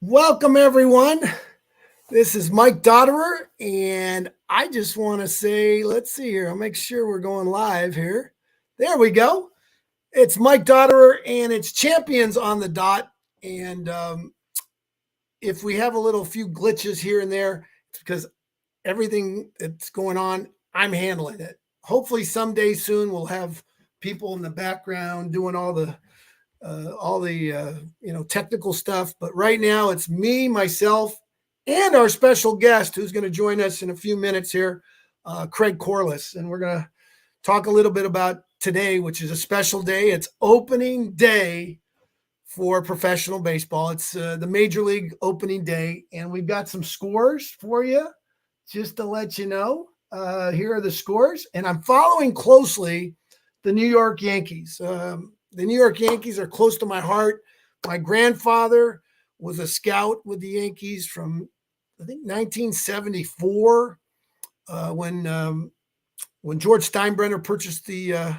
Welcome, everyone. This is Mike Dotterer, and I just want to say, let's see here. I'll make sure we're going live here. There we go. It's Mike Dotterer, and it's Champions on the Dot. And if we have a little few glitches here and there, it's because everything that's going on, I'm handling it. Hopefully, someday soon we'll have people in the background doing all the technical stuff. But right now it's me, myself, and our special guest who's going to join us in a few minutes here, Craig Corliss. And we're going to talk a little bit about today, which is a special day. It's opening day for professional baseball. It's the Major League opening day. And we've got some scores for you just to let you know. Here are the scores. And I'm following closely the New York Yankees. The New York Yankees are close to my heart. My grandfather was a scout with the Yankees from, I think, 1974, when George Steinbrenner purchased the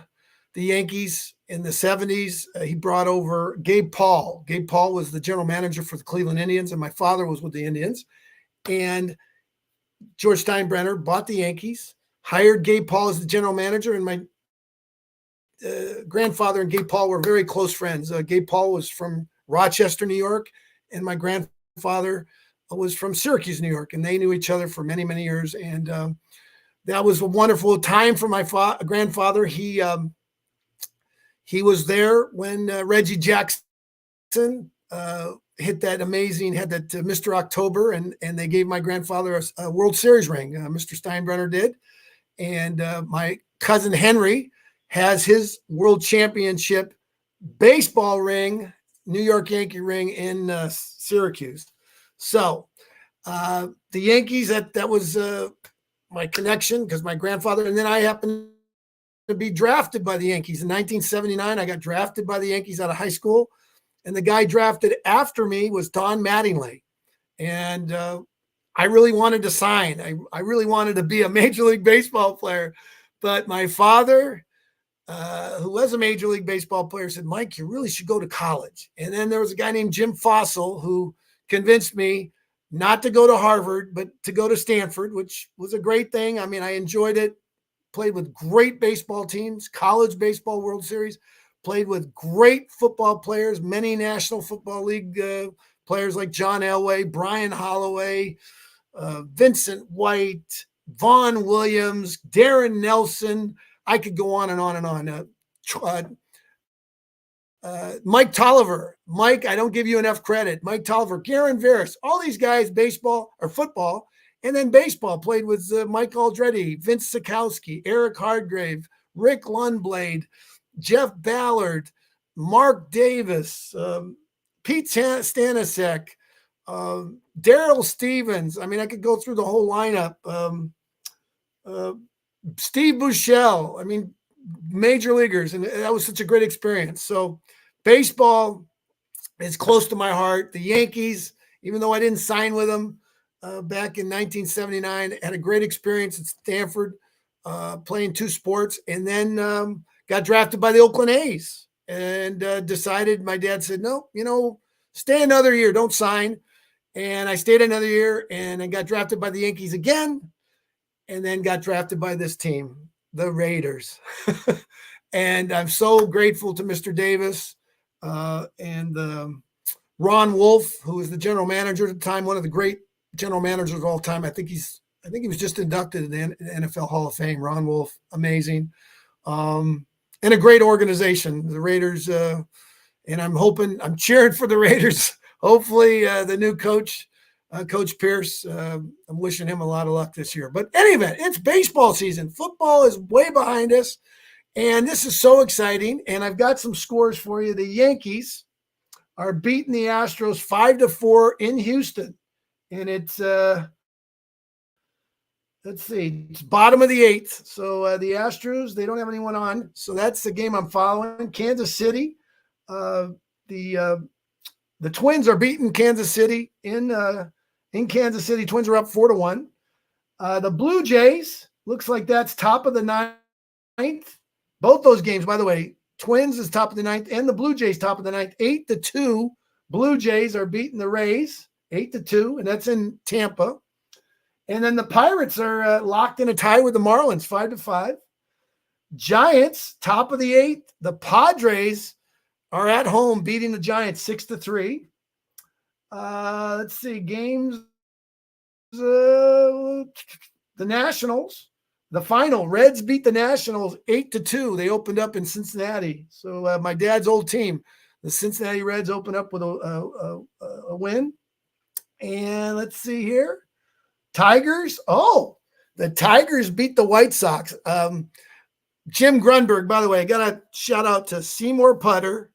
Yankees in the 70s. He brought over Gabe Paul. Gabe Paul was the general manager for the Cleveland Indians, and my father was with the Indians. And George Steinbrenner bought the Yankees, hired Gabe Paul as the general manager, and my grandfather and Gabe Paul were very close friends. Gabe Paul was from Rochester, New York, and my grandfather was from Syracuse, New York, and they knew each other for many, many years. And that was a wonderful time for my grandfather. He was there when Reggie Jackson hit that amazing, had that Mr. October, and they gave my grandfather a World Series ring. Mr. Steinbrenner did. And my cousin Henry has his world championship baseball ring, New York Yankee ring in Syracuse. So the Yankees, that was my connection because my grandfather, and then I happened to be drafted by the Yankees in 1979. I got drafted by the Yankees out of high school, and the guy drafted after me was Don Mattingly. And I really wanted to sign. I really wanted to be a Major League Baseball player, but my father, who was a Major League Baseball player, said, Mike, you really should go to college. And then there was a guy named Jim Fossil who convinced me not to go to Harvard, but to go to Stanford, which was a great thing. I mean, I enjoyed it, played with great baseball teams, college baseball World Series, played with great football players, many National Football League players like John Elway, Brian Holloway, Vincent White, Vaughn Williams, Darren Nelson. I could go on and on and on. Mike Tolliver. Mike, I don't give you enough credit. Mike Tolliver, Garen Veras, all these guys, baseball or football, and then baseball, played with Mike Aldretti, Vince Sikowski, Eric Hardgrave, Rick Lundblade, Jeff Ballard, Mark Davis, Pete Stanisiak, Daryl Stevens. I mean, I could go through the whole lineup. Steve Buechele, I mean, major leaguers, and that was such a great experience. So baseball is close to my heart. The Yankees, even though I didn't sign with them back in 1979, had a great experience at Stanford, playing two sports, and then got drafted by the Oakland A's and decided, my dad said, no, stay another year, don't sign. And I stayed another year, and I got drafted by the Yankees again, and then got drafted by this team, the Raiders. And I'm so grateful to Mr. Davis and Ron Wolf, who was the general manager at the time, one of the great general managers of all time. I think he was just inducted in the NFL Hall of Fame. Ron Wolf, amazing. And a great organization, the Raiders. And I'm cheering for the Raiders. Hopefully the new coach, Coach Pierce, I'm wishing him a lot of luck this year. But any event, it's baseball season. Football is way behind us, and this is so exciting. And I've got some scores for you. The Yankees are beating the Astros 5-4 in Houston, and it's let's see, it's bottom of the eighth. So the Astros, they don't have anyone on, so that's the game I'm following. Kansas City, the Twins are beating Kansas City in Kansas City. Twins are up 4-1. The Blue Jays, looks like that's top of the ninth. Both those games, by the way, Twins is top of the ninth and the Blue Jays top of the ninth. 8-2. Blue Jays are beating the Rays. 8-2, and that's in Tampa. And then the Pirates are locked in a tie with the Marlins, 5-5. Giants, top of the 8th. The Padres are at home beating the Giants 6-3. Let's see, games. The Nationals, the final. Reds beat the Nationals 8-2. They opened up in Cincinnati. So my dad's old team, the Cincinnati Reds, opened up with a win. And let's see here. Tigers. Oh, the Tigers beat the White Sox. Jim Grunberg, by the way, I got to shout out to Seymour Putter.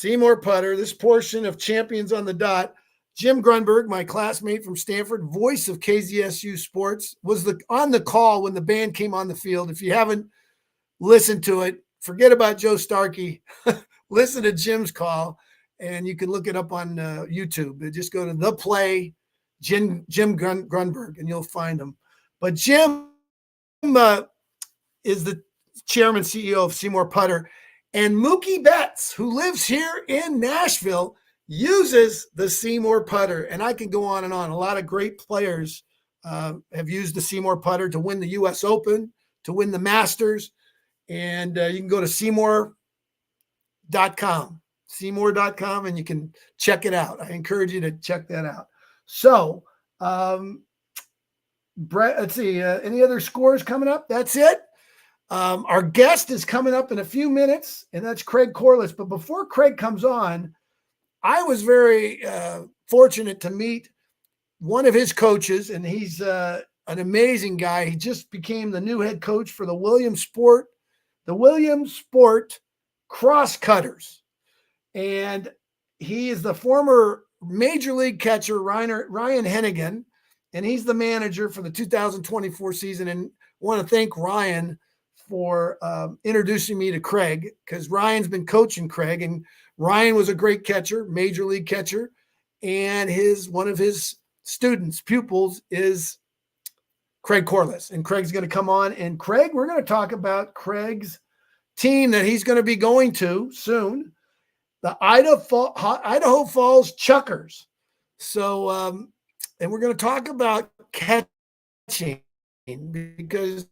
This portion of Champions on the Dot. Jim Grunberg, my classmate from Stanford, voice of KZSU Sports, was on the call when the band came on the field. If you haven't listened to it, forget about Joe Starkey. Listen to Jim's call, and you can look it up on YouTube. Just go to The Play, Jim Grunberg, and you'll find him. But Jim is the chairman, CEO of Seymour Putter. And Mookie Betts, who lives here in Nashville, uses the Seymour Putter. And I can go on and on. A lot of great players have used the Seymour Putter to win the U.S. Open, to win the Masters. And you can go to Seymour.com, and you can check it out. I encourage you to check that out. So, Brett, let's see, any other scores coming up? That's it. Our guest is coming up in a few minutes, and that's Craig Corliss. But before Craig comes on, I was very fortunate to meet one of his coaches, and he's an amazing guy. He just became the new head coach for the Williams Sport Crosscutters. And he is the former Major League catcher, Ryan Hennigan, and he's the manager for the 2024 season. And I want to thank Ryan for introducing me to Craig, because Ryan's been coaching Craig, and Ryan was a great catcher, Major League catcher, and one of his pupils is Craig Corliss, and Craig's going to come on. And Craig, we're going to talk about Craig's team that he's going to be going to soon, the Idaho Falls Chuckers. So, and we're going to talk about catching, because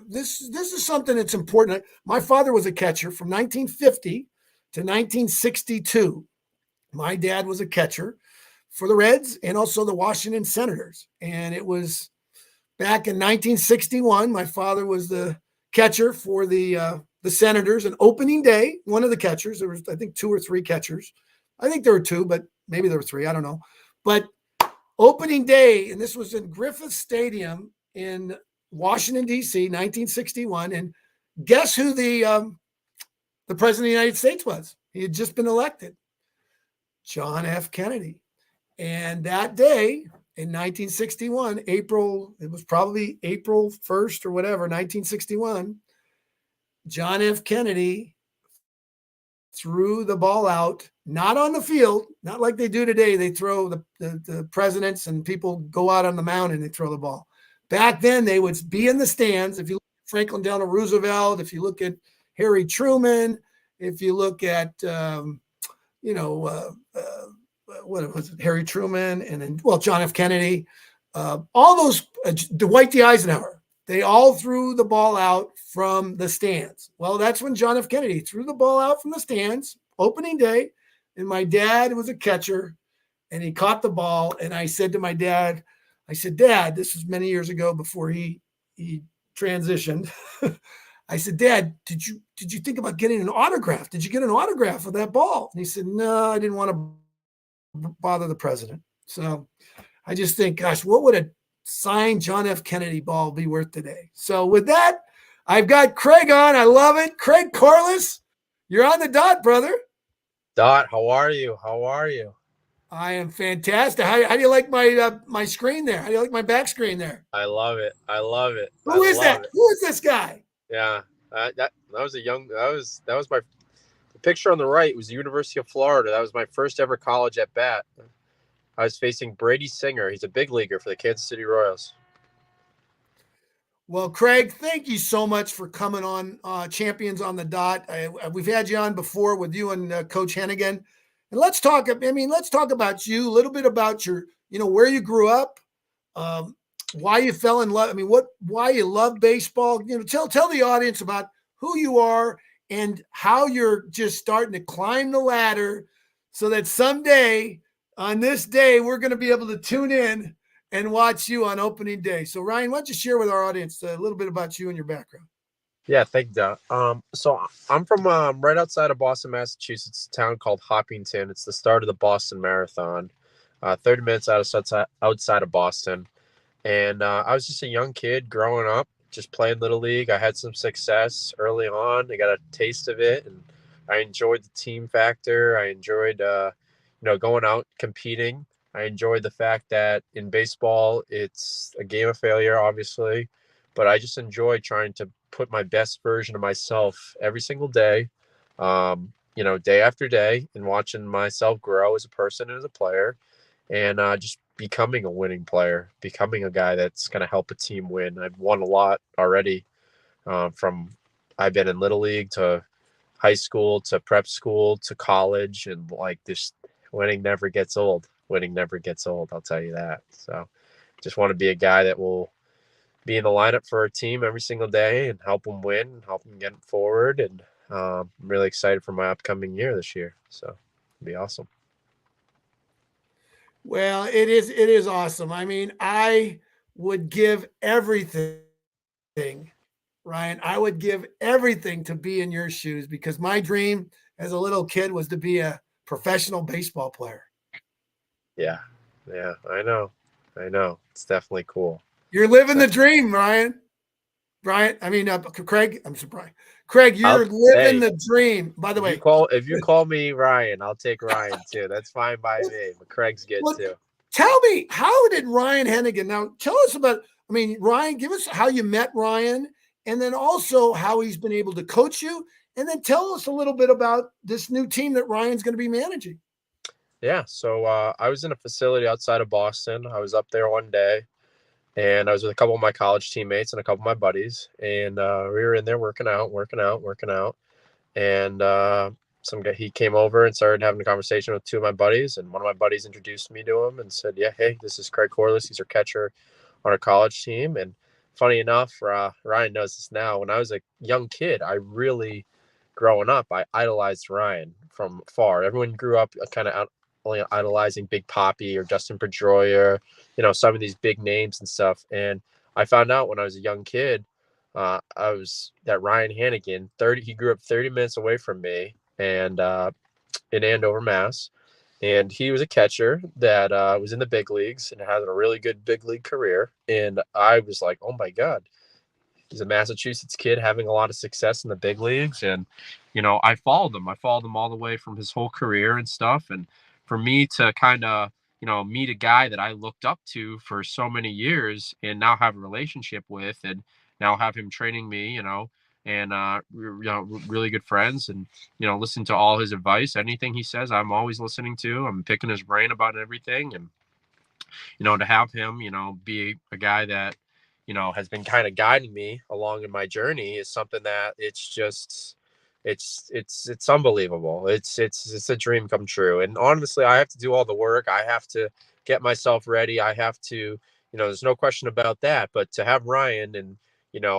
this is something that's important. My father was a catcher from 1950 to 1962. My dad was a catcher for the Reds and also the Washington Senators. And it was back in 1961. My father was the catcher for the Senators. And opening day, one of the catchers, there was, I think, 2 or 3 catchers. I think there were 2, but maybe there were 3. I don't know. But opening day, and this was in Griffith Stadium in Washington, D.C., 1961. And guess who the president of the United States was? He had just been elected. John F. Kennedy. And that day in 1961, it was probably April 1st or whatever, 1961, John F. Kennedy threw the ball out, not on the field, not like they do today. They throw the presidents and people go out on the mound and they throw the ball. Back then, they would be in the stands. If you look at Franklin Delano Roosevelt, if you look at Harry Truman, if you look at, what was it, Harry Truman, and then, John F. Kennedy, all those, Dwight D. Eisenhower, they all threw the ball out from the stands. Well, that's when John F. Kennedy threw the ball out from the stands, opening day, and my dad was a catcher, and he caught the ball, and I said to my dad, Dad, this was many years ago before he transitioned. I said, Dad, did you think about getting an autograph? Did you get an autograph of that ball? And he said, no, I didn't want to bother the president. So I just think, gosh, what would a signed John F. Kennedy ball be worth today? So with that, I've got Craig on. I love it. Craig Corliss, you're on the dot, brother. Dot, how are you? How are you? I am fantastic. How do you like my screen there? How do you like my back screen there? I love it. I love it. Who is that? Who is this guy? Yeah, that was my the picture on the right was the University of Florida. That was my first ever college at bat. I was facing Brady Singer. He's a big leaguer for the Kansas City Royals. Well, Craig, thank you so much for coming on Champions on the Dot. We've had you on before with you and Coach Hennigan. And let's talk. I mean, let's talk about you a little bit about your, where you grew up, um, why you fell in love. I mean, why you love baseball. Tell the audience about who you are and how you're just starting to climb the ladder, so that someday on this day we're going to be able to tune in and watch you on opening day. So Ryan, why don't you share with our audience a little bit about you and your background? Yeah, thank you. So I'm from right outside of Boston, Massachusetts, a town called Hoppington. It's the start of the Boston Marathon, 30 minutes outside of Boston. And I was just a young kid growing up, just playing Little League. I had some success early on. I got a taste of it, and I enjoyed the team factor. I enjoyed, going out competing. I enjoyed the fact that in baseball, it's a game of failure, obviously, but I just enjoy trying to put my best version of myself every single day, day after day, and watching myself grow as a person and as a player, and just becoming a winning player, becoming a guy that's going to help a team win. I've won a lot already, from I've been in Little League to high school to prep school to college, and like this, winning never gets old. Winning never gets old. I'll tell you that. So just want to be a guy that will be in the lineup for a team every single day and help them win, and help them get forward. And I'm really excited for my upcoming year this year. So it'll be awesome. Well, it is awesome. I mean, I would give everything, Ryan. I would give everything to be in your shoes, because my dream as a little kid was to be a professional baseball player. Yeah. Yeah. I know. I know. It's definitely cool. You're living the Definitely. dream, Ryan. Brian, I mean, Craig. I'm surprised. Craig, I'll you're living Hey, the dream. By the way, if you call me Ryan, I'll take Ryan too. That's fine by me. But Craig's good well, too. tell me, how did Ryan Hennigan? Now, tell us about. I mean, Ryan, give us how you met Ryan, and then also how he's been able to coach you, and then tell us a little bit about this new team that Ryan's going to be managing. Yeah. So I was in a facility outside of Boston. I was up there one day, and I was with a couple of my college teammates and a couple of my buddies, and we were in there working out, and some guy he came over and started having a conversation with two of my buddies, and one of my buddies introduced me to him and said, "Yeah, hey, this is Craig Corliss. He's our catcher on our college team." And funny enough, Ryan knows this now. When I was a young kid, growing up, I idolized Ryan from far. Everyone grew up kind of only idolizing Big Poppy or Dustin Pedroia, some of these big names and stuff. And I found out when I was a young kid, I was that Ryan Hannigan, 30, he grew up 30 minutes away from me, and in Andover, Mass. And he was a catcher that was in the big leagues and had a really good big league career. And I was like, oh my God, he's a Massachusetts kid having a lot of success in the big leagues. And, I followed him. I followed him all the way from his whole career and stuff. And for me to kind of, meet a guy that I looked up to for so many years and now have a relationship with, and now have him training me, and we're really good friends, and listen to all his advice. Anything he says, I'm always listening to. I'm picking his brain about everything. And to have him, be a guy that, has been kind of guiding me along in my journey is something that it's just, it's unbelievable. It's a dream come true. And honestly, I have to do all the work. I have to get myself ready. I have to, there's no question about that. But to have Ryan and,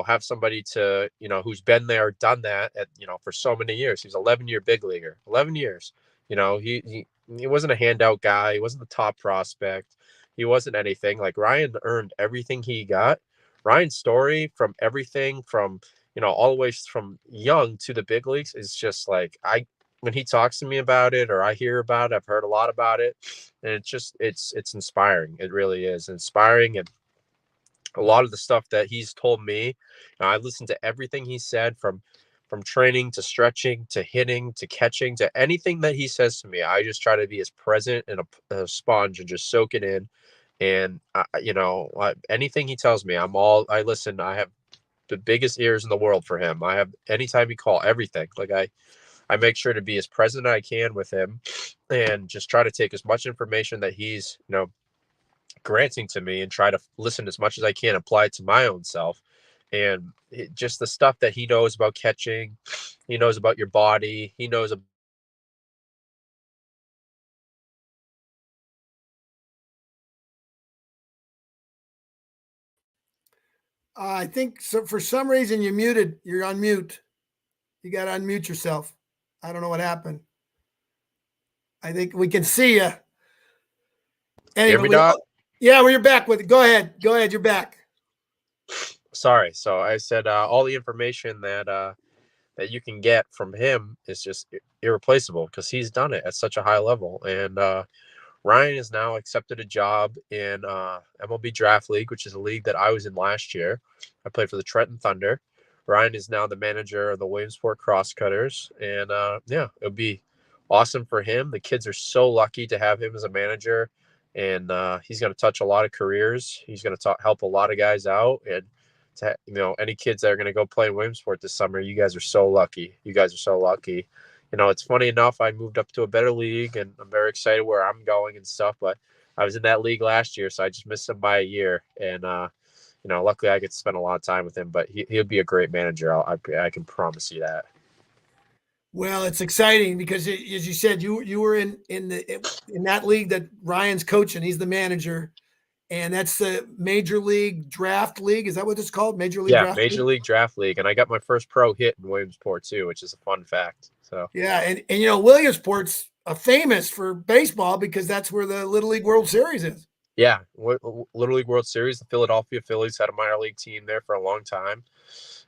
have somebody to, who's been there, done that at, for so many years. He's 11-year big leaguer, 11 years. He wasn't a handout guy. He wasn't the top prospect. He wasn't anything. Like, Ryan earned everything he got. Ryan's story from everything from, all the way from young to the big leagues is just like, when he talks to me about it, or I hear about it, I've heard a lot about it, and it's inspiring. It really is inspiring. And a lot of the stuff that he's told me, I listened to everything he said, from training to stretching to hitting to catching to anything that he says to me. I just try to be as present and a sponge and just soak it in. And anything he tells me, I listen. I have the biggest ears in the world for him. I have, anytime he call, everything. Like, I make sure to be as present as I can with him, and just try to take as much information that he's granting to me, and try to listen as much as I can, apply it to my own self. And just the stuff that he knows about catching, he knows about your body, he knows I think so. For some reason, you're muted. You're on mute. You got to unmute yourself. I don't know what happened. I think we can see you. Hear Anyway, me, Dot? yeah, well, you're back with it. Go ahead. Go ahead. You're back. Sorry. So I said all the information that you can get from him is just irreplaceable because he's done it at such a high level. And Ryan has now accepted a job in MLB Draft League, which is a league that I was in last year. I played for the Trenton Thunder. Ryan is now the manager of the Williamsport Crosscutters, and yeah, it'll be awesome for him. The kids are so lucky to have him as a manager, and he's going to touch a lot of careers. He's going to help a lot of guys out, and any kids that are going to go play in Williamsport this summer, you guys are so lucky. You guys are so lucky. It's funny enough, I moved up to a better league and I'm very excited where I'm going and stuff, but I was in that league last year, so I just missed him by a year. And, luckily I get to spend a lot of time with him, but he'll be a great manager. I can promise you that. Well, it's exciting because, as you said, you were in that league that Ryan's coaching. He's the manager, and that's the Major League Draft League. Is that what it's called? Major League Draft Major League? League Draft League. And I got my first pro hit in Williamsport too, which is a fun fact. So yeah, and Williamsport's famous for baseball because that's where the Little League World Series is. Yeah, Little League World Series. The Philadelphia Phillies had a minor league team there for a long time,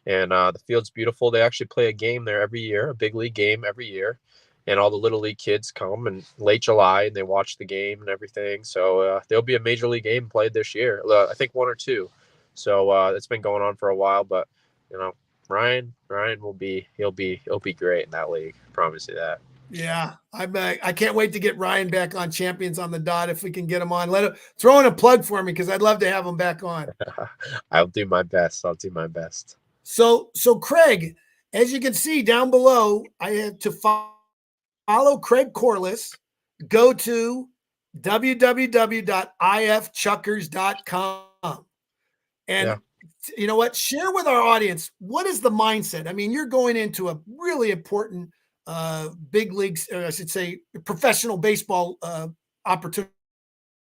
and the field's beautiful. They actually play a game there every year, a big league game every year, and all the Little League kids come in late July and they watch the game and everything. So there'll be a major league game played this year. I think one or two. So it's been going on for a while, but Ryan will be he'll be great in that league. I promise you that. Yeah, I can't wait to get Ryan back on Champions on the Dot if we can get him on. Throw in a plug for me because I'd love to have him back on. I'll do my best. I'll do my best. So Craig, as you can see down below, I have to follow Craig Corliss. Go to www.ifchuckers.com. And you know what? Share with our audience, what is the mindset? I mean, you're going into a really important big leagues, or I should say, professional baseball opportunity.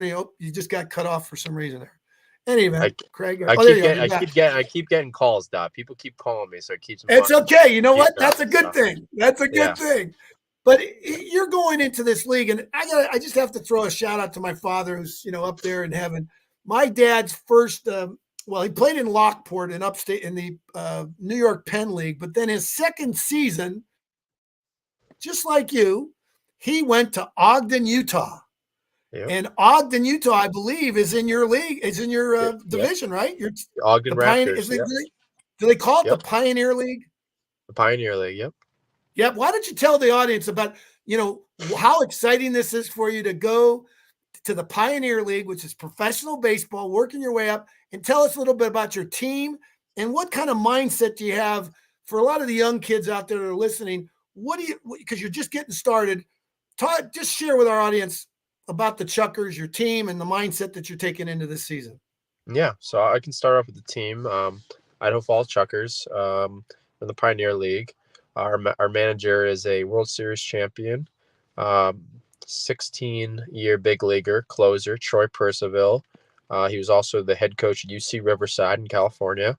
Oh, you just got cut off for some reason there. Anyway, Craig. I keep getting calls, Dot. People keep calling me, so it keeps. It's okay. You know what? That's a good thing. That's a good thing. But you're going into this league, and I just have to throw a shout out to my father, who's up there in heaven. My dad's first. He played in Lockport in upstate in the New York Penn League, but then his second season, just like you, he went to Ogden, Utah. Yep. And Ogden, Utah, I believe, is in your league, is in your division, right? Ogden Raptors. Do they call it the Pioneer League? The Pioneer League, yep. Yep. Why don't you tell the audience about, how exciting this is for you to go to the Pioneer League, which is professional baseball, working your way up, and tell us a little bit about your team and what kind of mindset do you have for a lot of the young kids out there that are listening. Because you're just getting started, just share with our audience about the Chuckers, your team, and the mindset that you're taking into this season. Yeah, so I can start off with the team. Idaho Falls Chuckers in the Pioneer League. Our manager is a World Series champion, 16-year big leaguer, closer, Troy Percival. He was also the head coach at UC Riverside in California.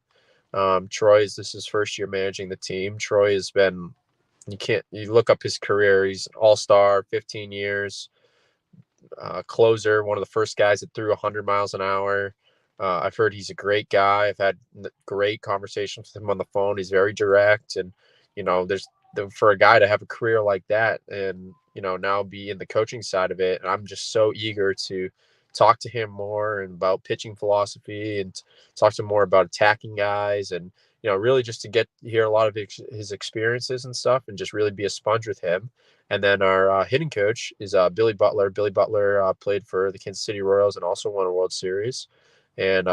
This is his first year managing the team. Troy has been, you look up his career, he's all-star, 15 years, closer, one of the first guys that threw 100 miles an hour. I've heard he's a great guy. I've had great conversations with him on the phone. He's very direct, and for a guy to have a career like that and now be in the coaching side of it, and I'm just so eager to talk to him more and about pitching philosophy and talk to him more about attacking guys and really just to hear a lot of his experiences and stuff and just really be a sponge with him. And then our hitting coach is Billy Butler. Billy Butler played for the Kansas City Royals and also won a World Series, and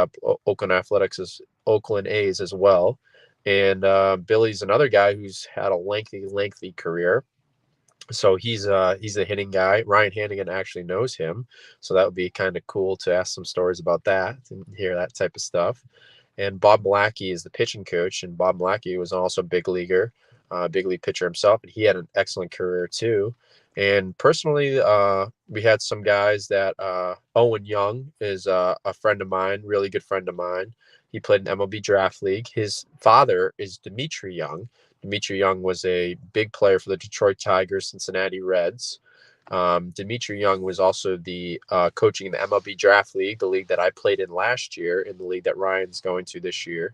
Oakland A's as well. And Billy's another guy who's had a lengthy career. So he's a hitting guy. Ryan Hannigan actually knows him, so that would be kind of cool to ask some stories about that and hear that type of stuff. And Bob Malecki is the pitching coach, and Bob Malecki was also a big leaguer, big league pitcher himself, and he had an excellent career too. And personally, we had some guys that Owen Young is a friend of mine, really good friend of mine. He played in MLB Draft League. His father is Dimitri Young. Dimitri Young was a big player for the Detroit Tigers, Cincinnati Reds. Dimitri Young was also the coaching in the MLB Draft League, the league that I played in last year, and the league that Ryan's going to this year.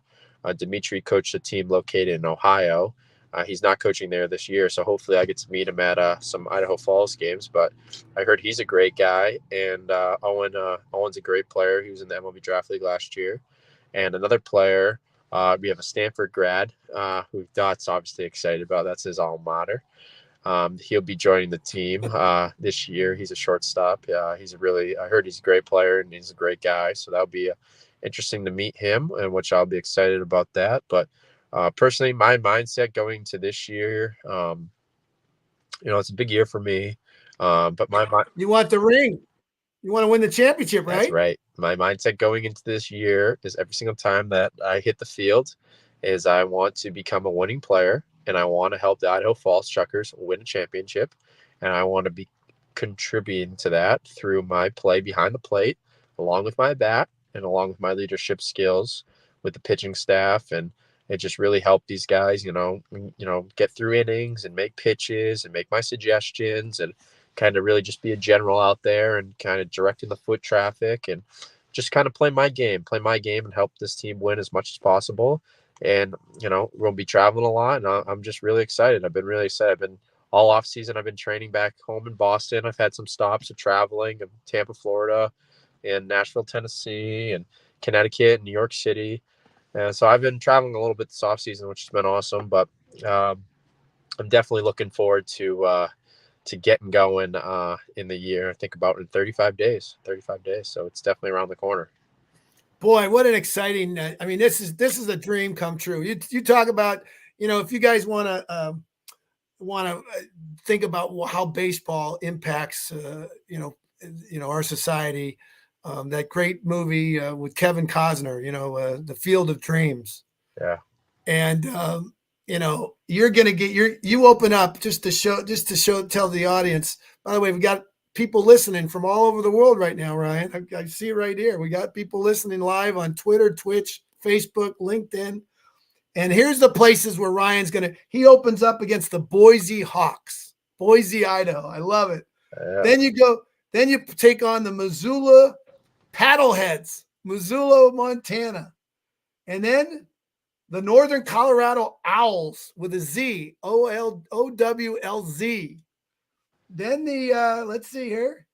Dimitri coached a team located in Ohio. He's not coaching there this year, so hopefully I get to meet him at some Idaho Falls games. But I heard he's a great guy, and Owen's a great player. He was in the MLB Draft League last year. And another player, we have a Stanford grad who Dot's obviously excited about. That's his alma mater. He'll be joining the team this year. He's a shortstop. I heard he's a great player and he's a great guy. So that'll be interesting to meet him, and which I'll be excited about that. But personally, my mindset going to this year, it's a big year for me. But you want the ring. You want to win the championship, right? That's right. My mindset going into this year is every single time that I hit the field is I want to become a winning player, and I want to help the Idaho Falls Chuckers win a championship, and I want to be contributing to that through my play behind the plate, along with my bat and along with my leadership skills with the pitching staff. And it just really helped these guys, get through innings and make pitches and make my suggestions and kind of really just be a general out there and kind of directing the foot traffic and just kind of play my game and help this team win as much as possible. And, we'll be traveling a lot, and I'm just really excited. I've been really excited. I've been all off season. I've been training back home in Boston. I've had some stops of traveling in Tampa, Florida, and Nashville, Tennessee, and Connecticut, and New York City. And so I've been traveling a little bit this off season, which has been awesome. But I'm definitely looking forward to getting going in the year. I think about in 35 days. So it's definitely around the corner. Boy, what an exciting! This is a dream come true. You talk about, if you guys want to think about how baseball impacts, our society. That great movie with Kevin Costner, The Field of Dreams. Yeah. And you're gonna get you open up just to tell the audience. By the way, we got people listening from all over the world right now, Ryan. I see it right here. We got people listening live on Twitter, Twitch, Facebook, LinkedIn. And here's the places where Ryan's he opens up against the Boise Hawks, Boise, Idaho. I love it. Yeah. Then you take on the Missoula Paddleheads, Missoula, Montana. And then the Northern Colorado Owls with a Z, OWLZ. Then let's see here,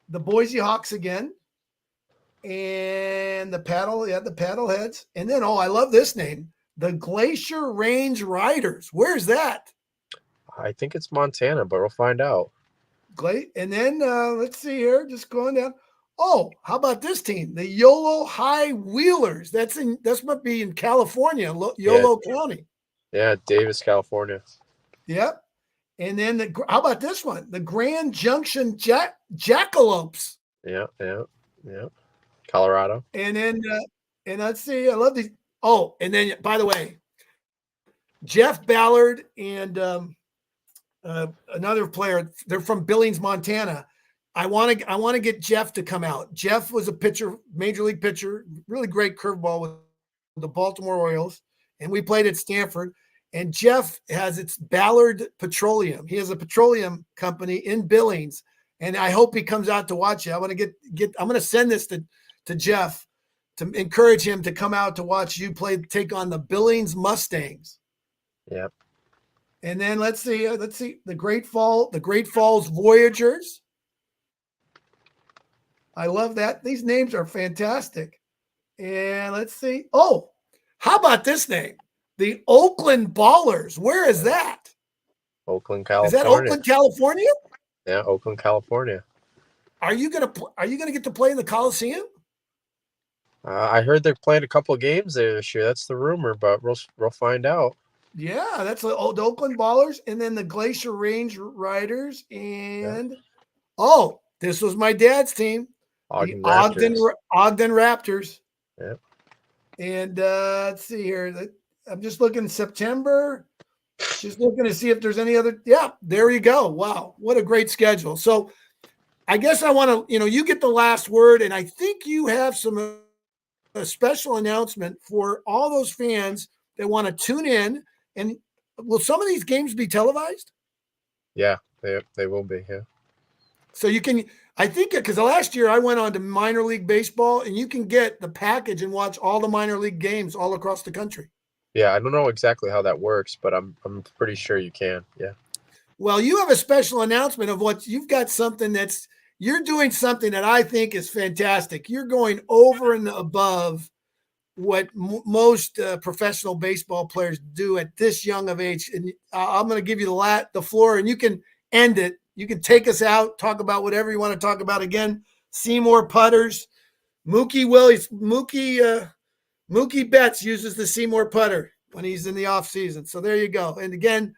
the Boise Hawks again, and the Paddleheads. And then, I love this name, the Glacier Range Riders. Where's that? I think it's Montana, but we'll find out. And then let's see here, just going down. Oh, how about this team? The Yolo High Wheelers. That's must be in California, Yolo County. Yeah, Davis, California. Yep. And then how about this one? The Grand Junction Jackalopes. Yeah. Colorado. And then and let's see, I love these. Oh, and then by the way, Jeff Ballard and another player, they're from Billings, Montana. I want to get Jeff to come out. Jeff was a pitcher, major league pitcher, really great curveball with the Baltimore Orioles, and we played at Stanford. And Jeff has its Ballard Petroleum. He has a petroleum company in Billings, and I hope he comes out to watch it. I want to I'm going to send this to Jeff to encourage him to come out to watch you take on the Billings Mustangs. Yep. And then let's see the Great Falls Voyagers. I love that. These names are fantastic. And let's see. Oh, how about this name? The Oakland Ballers. Where is that? Oakland, California. Is that Oakland, California? Yeah, Oakland, California. Are you gonna get to play in the Coliseum? I heard they're playing a couple of games there this year. That's the rumor, but we'll find out. Yeah, that's the Oakland Ballers, and then the Glacier Range Riders, and this was my dad's team, Ogden Raptors. Yep. And let's see here. I'm just looking September. Just looking to see if there's any other. Yeah, there you go. Wow, what a great schedule. So I guess I want to, you get the last word, and I think you have some a special announcement for all those fans that want to tune in. And will some of these games be televised? Yeah, they will be. Yeah. So you can, I think, because last year I went on to minor league baseball, and you can get the package and watch all the minor league games all across the country. Yeah, I don't know exactly how that works, but I'm pretty sure you can. Yeah. Well, you have a special announcement of what you've got. You're doing something that I think is fantastic. You're going over and above what most professional baseball players do at this young of age. And I'm going to give you the floor, and you can end it. You can take us out, talk about whatever you want to talk about. Again, Seymour putters. Mookie Betts uses the Seymour putter when he's in the off season. So there you go. And again,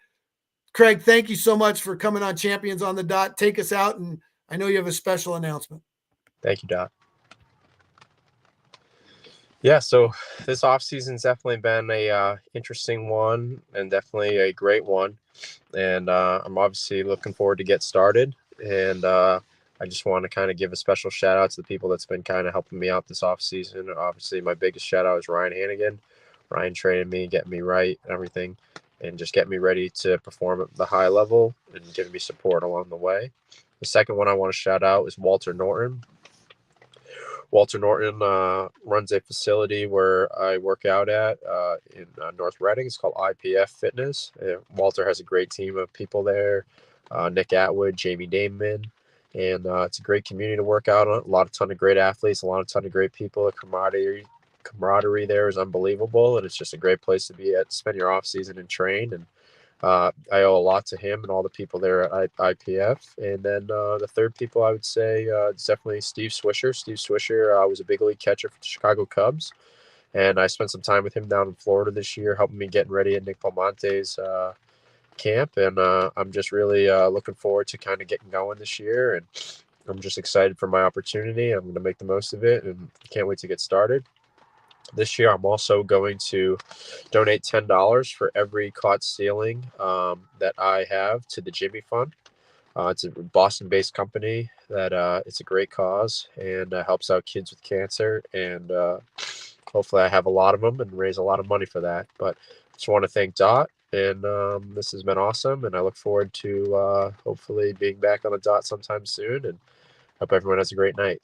Craig, thank you so much for coming on Champions on the Dot. Take us out, and I know you have a special announcement. Thank you, Doc. Yeah, so this offseason's definitely been a interesting one and definitely a great one. And I'm obviously looking forward to get started. And I just want to kind of give a special shout out to the people that's been kind of helping me out this offseason. Obviously, my biggest shout out is Ryan Hannigan. Ryan training me, getting me right and everything, and just getting me ready to perform at the high level and giving me support along the way. The second one I want to shout out is Walter Norton. Walter Norton runs a facility where I work out at in North Reading. It's called IPF Fitness. Walter has a great team of people there. Nick Atwood, Jamie Damon. And it's a great community to work out on. A ton of great athletes, ton of great people. The camaraderie there is unbelievable. And it's just a great place to be at, spend your off season and train. And I owe a lot to him and all the people there at IPF. And then the third people I would say is definitely Steve Swisher. Steve Swisher was a big league catcher for the Chicago Cubs. And I spent some time with him down in Florida this year, helping me getting ready at Nick Palmonte's camp. And I'm just really looking forward to kind of getting going this year. And I'm just excited for my opportunity. I'm going to make the most of it and can't wait to get started. This year, I'm also going to donate $10 for every caught stealing that I have to the Jimmy Fund. It's a Boston-based company that it's a great cause and helps out kids with cancer. And hopefully I have a lot of them and raise a lot of money for that. But I just want to thank Dot. And this has been awesome. And I look forward to hopefully being back on the Dot sometime soon. And hope everyone has a great night.